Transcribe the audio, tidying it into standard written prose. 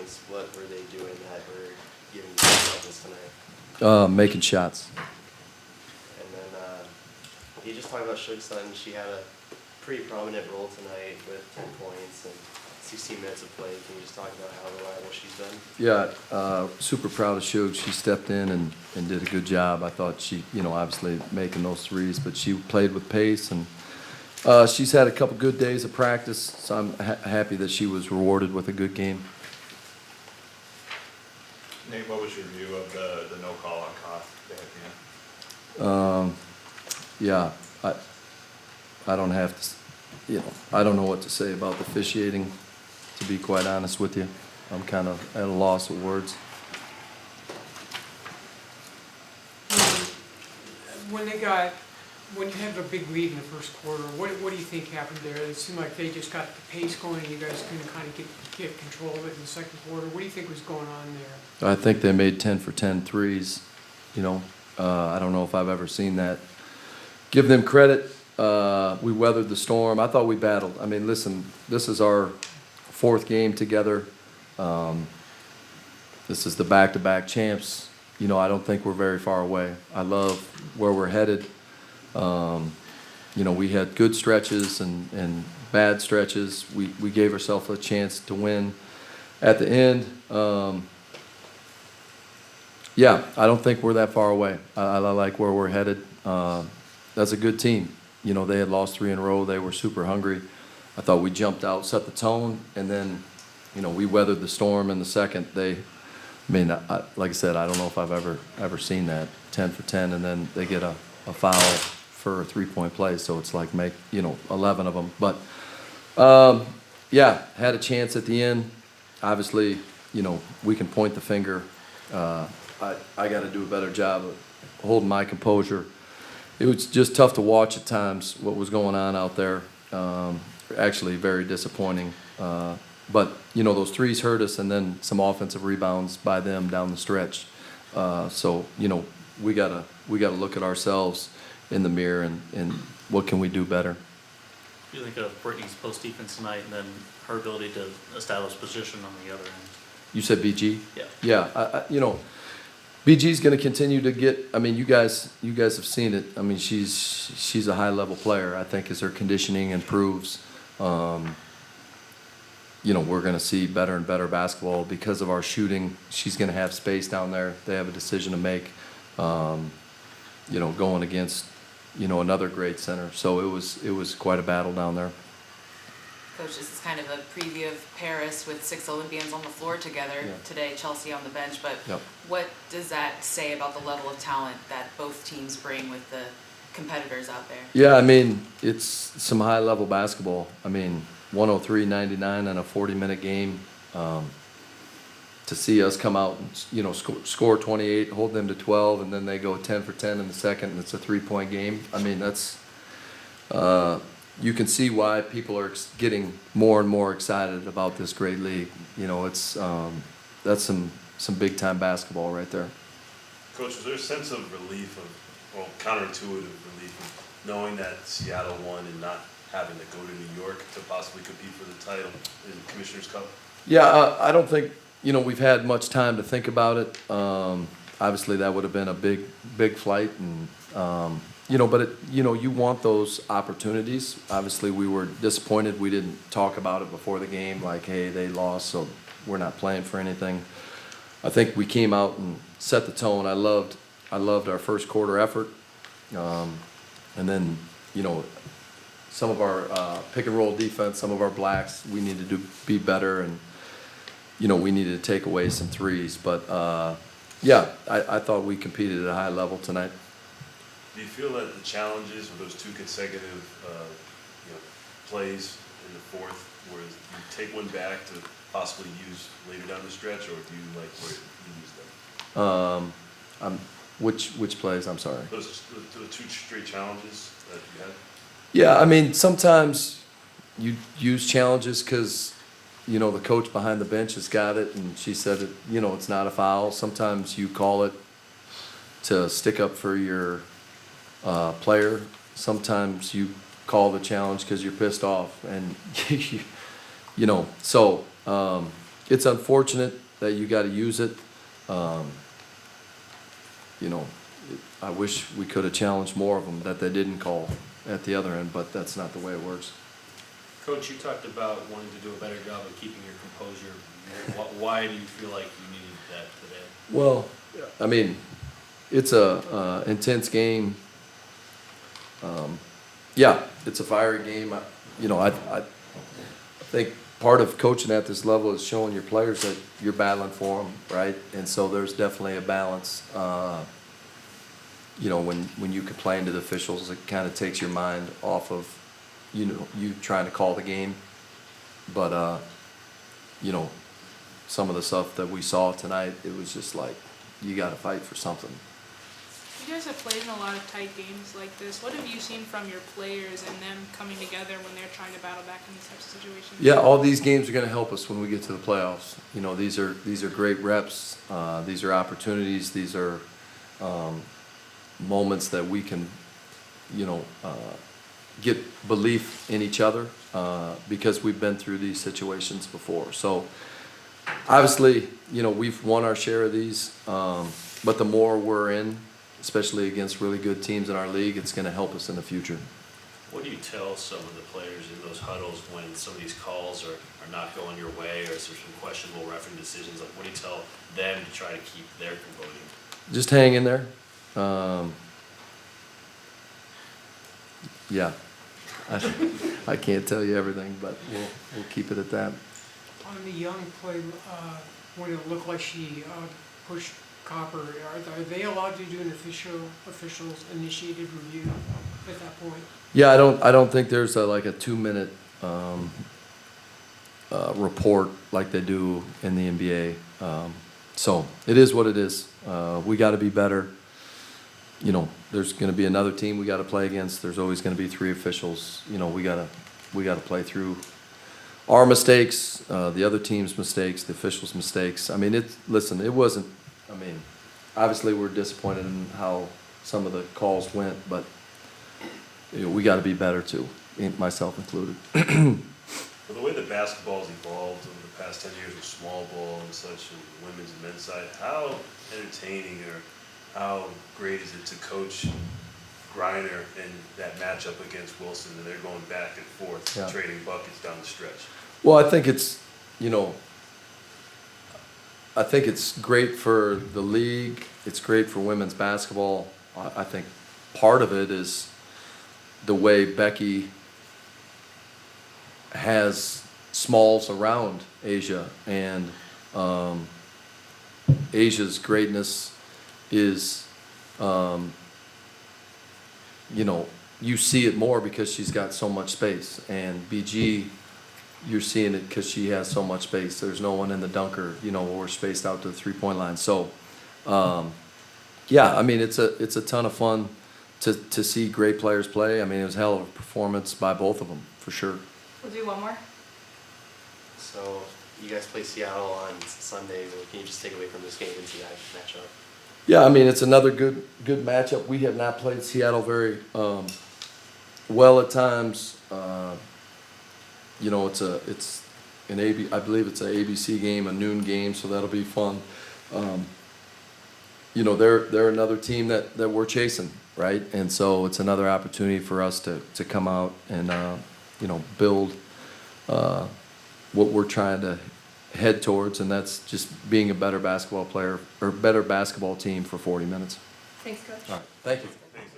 points. What were they doing that were giving you problems tonight? Making shots. And then you just talked about Shook's son. She had a pretty prominent role tonight with 10 points and 16 minutes of play. Can you just talk about how reliable she's been? Yeah, super proud of Shug. She stepped in and did a good job. I thought she, obviously making those threes, but she played with pace, and she's had a couple good days of practice, so I'm happy that she was rewarded with a good game. Nate, what was your view of the no call on Koth at the end? Yeah, I don't have to, I don't know what to say about the officiating, to be quite honest with you. I'm kind of at a loss of words. When you have a big lead in the first quarter, what do you think happened there? It seemed like they just got the pace going and you guys couldn't kind of get control of it in the second quarter. What do you think was going on there? I think they made 10 for 10 threes. I don't know if I've ever seen that. Give them credit. We weathered the storm. I thought we battled. I mean, listen, this is our fourth game together. This is the back-to-back champs. I don't think we're very far away. I love where we're headed. We had good stretches and bad stretches. We gave ourselves a chance to win at the end. Yeah, I don't think we're that far away. I like where we're headed. That's a good team. They had lost 3 in a row. They were super hungry. I thought we jumped out, set the tone, and then, we weathered the storm in the second. Like I said, I don't know if I've ever seen that, 10 for 10, and then they get a foul for a 3-point play, so it's like 11 of them. But, yeah, had a chance at the end. Obviously, we can point the finger. I got to do a better job of holding my composure. It was just tough to watch at times what was going on out there. Actually, very disappointing. But those threes hurt us, and then some offensive rebounds by them down the stretch. So we gotta look at ourselves in the mirror and what can we do better. What do you think of Brittney's post defense tonight, and then her ability to establish position on the other end? You said BG? Yeah. Yeah. BG's going to continue to get. I mean, you guys have seen it. I mean, she's a high level player. I think as her conditioning improves, we're going to see better and better basketball because of our shooting. She's going to have space down there. They have a decision to make. Going against another great center. So it was quite a battle down there. Coach, this is kind of a preview of Paris with 6 Olympians on the floor together. Yeah. Today, Chelsea on the bench. But Yep. What does that say about the level of talent that both teams bring with the competitors out there? Yeah, I mean, it's some high level basketball. I mean, 103-99 in a 40-minute game. To see us come out and score 28, hold them to 12, and then they go 10 for 10 in the second, and it's a 3-point game. I mean, that's you can see why people are getting more and more excited about this great league. It's that's some big time basketball right there. Coach, was there a sense of relief, counterintuitive relief of knowing that Seattle won and not having to go to New York to possibly compete for the title in Commissioner's Cup? Yeah, I don't think we've had much time to think about it. Obviously, that would have been a big flight, and but you want those opportunities. Obviously, we were disappointed. We didn't talk about it before the game, like, hey, they lost, so we're not playing for anything. I think we came out and set the tone. I loved our first quarter effort, and then some of our pick and roll defense, some of our blacks, we needed to be better, and we needed to take away some threes. But yeah, I thought we competed at a high level tonight. Do you feel that the challenges with those 2 consecutive plays in the fourth, where you take one back to possibly use later down the stretch, or do you like where you use them? Which plays? I'm sorry. Those the 2 straight challenges that you had? Yeah, I mean, sometimes you use challenges because the coach behind the bench has got it, and she said it. It's not a foul. Sometimes you call it to stick up for your player. Sometimes you call the challenge because you're pissed off, and so it's unfortunate that you got to use it. You know, I wish we could have challenged more of them that they didn't call at the other end, but that's not the way it works. Coach, you talked about wanting to do a better job of keeping your composure. Why do you feel like you needed that today? Well, I mean, it's a intense game. Yeah, it's a fiery game. You know, I think part of coaching at this level is showing your players that you're battling for them, right? And so there's definitely a balance. You know, when you complain to the officials, it kind of takes your mind off of, you know, you trying to call the game. But, you know, some of the stuff that we saw tonight, it was just like, you got to fight for something. You guys have played in a lot of tight games like this. What have you seen from your players and them coming together when they're trying to battle back in these types of situations? Yeah, all these games are going to help us when we get to the playoffs. You know, these are great reps. These are opportunities. These are moments that we can, you know, get belief in each other because we've been through these situations before. So obviously, you know, we've won our share of these, but the more we're in, especially against really good teams in our league, it's going to help us in the future. What do you tell some of the players in those huddles when some of these calls are not going your way, or is there some questionable referee decisions? Like, what do you tell them to try to keep their composure? Just hang in there. Yeah, I can't tell you everything, but we'll keep it at that. On the young play, when it looked like she pushed Copper, are they allowed to do an officials initiated review at that point? Yeah, I don't think there's like a 2-minute report like they do in the NBA. So it is what it is. We got to be better. You know, there's going to be another team we got to play against. There's always going to be 3 officials. You know, we got to play through our mistakes, the other team's mistakes, the officials' mistakes. I mean, listen, it wasn't. I mean, obviously we're disappointed in how some of the calls went, but you know, we got to be better too, myself included. Well, the way that basketball's evolved over the past 10 years with small ball and such, and women's and men's side, how entertaining or how great is it to coach Griner in that matchup against Wilson, and they're going back and forth, Yeah. trading buckets down the stretch? Well, I think it's, you know, I think it's great for the league. It's great for women's basketball. I think part of it is the way Becky has smalls around Asia, and Asia's greatness is, you know, you see it more because she's got so much space, and BG, you're seeing it because she has so much space. There's no one in the dunker, you know, we're spaced out to the 3-point line. So, yeah, I mean, it's a ton of fun to see great players play. I mean, it was a hell of a performance by both of them, for sure. We'll do one more. So you guys play Seattle on Sunday. What can you just take away from this game into that matchup? Yeah, I mean, it's another good matchup. We have not played Seattle very well at times. You know, it's an I believe it's an ABC game, a noon game, so that'll be fun. You know, they're another team that we're chasing, right? And so it's another opportunity for us to come out and you know, build what we're trying to head towards, and that's just being a better basketball player or better basketball team for 40 minutes. Thanks, Coach. All right, thank you. Thanks.